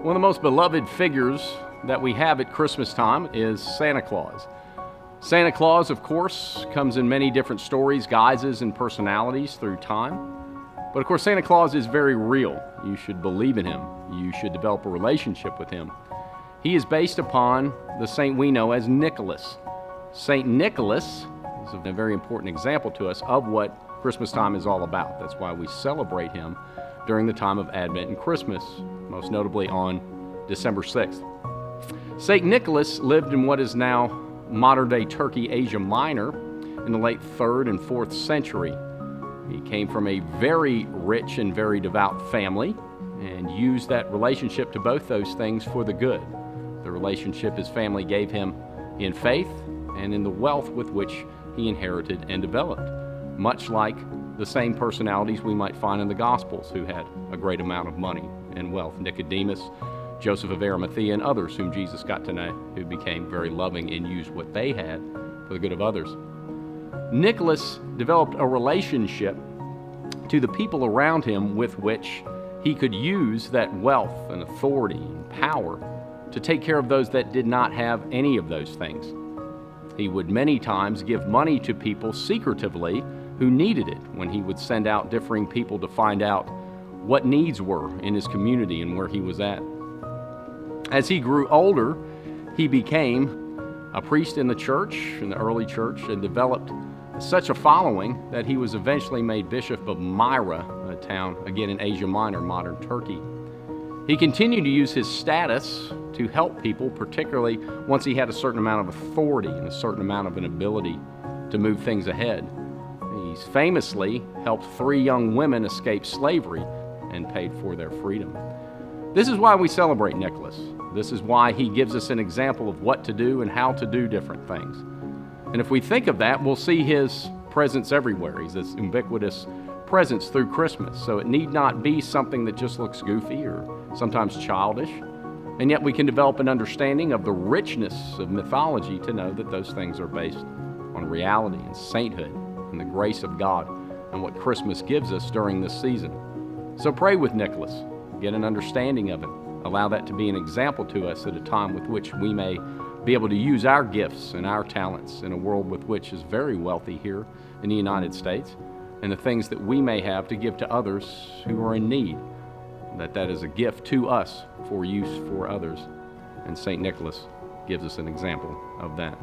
One of the most beloved figures that we have at Christmas time is Santa Claus. Santa Claus, of course, comes in many different stories, guises, and personalities through time. But of course, Santa Claus is very real. You should believe in him. You should develop a relationship with him. He is based upon the saint we know as Nicholas. Saint Nicholas is a very important example to us of what Christmas time is all about. That's why we celebrate him during the time of Advent and Christmas, most notably on December 6th. Saint Nicholas lived in what is now modern-day Turkey, Asia Minor, in the late 3rd and 4th century. He came from a very rich and very devout family and used that relationship to both those things for the good. The relationship his family gave him in faith and in the wealth with which he inherited and developed, much like the same personalities we might find in the Gospels who had a great amount of money and wealth. Nicodemus, Joseph of Arimathea, and others whom Jesus got to know, who became very loving and used what they had for the good of others. Nicholas developed a relationship to the people around him with which he could use that wealth and authority and power to take care of those that did not have any of those things. He would many times give money to people secretively who needed it, when he would send out differing people to find out what needs were in his community and where he was at. As he grew older, he became a priest in the church, in the early church, and developed such a following that he was eventually made Bishop of Myra, a town, again in Asia Minor, modern Turkey. He continued to use his status to help people, particularly once he had a certain amount of authority and a certain amount of an ability to move things ahead. He's famously helped 3 young women escape slavery and paid for their freedom. This is why we celebrate Nicholas. This is why he gives us an example of what to do and how to do different things. And if we think of that, we'll see his presence everywhere. He's this ubiquitous presence through Christmas. So it need not be something that just looks goofy or sometimes childish. And yet we can develop an understanding of the richness of mythology to know that those things are based on reality and sainthood and the grace of God and what Christmas gives us during this season. So pray with Nicholas. Get an understanding of it. Allow that to be an example to us at a time with which we may be able to use our gifts and our talents in a world with which is very wealthy here in the United States, and the things that we may have to give to others who are in need, that is a gift to us for use for others. And St. Nicholas gives us an example of that.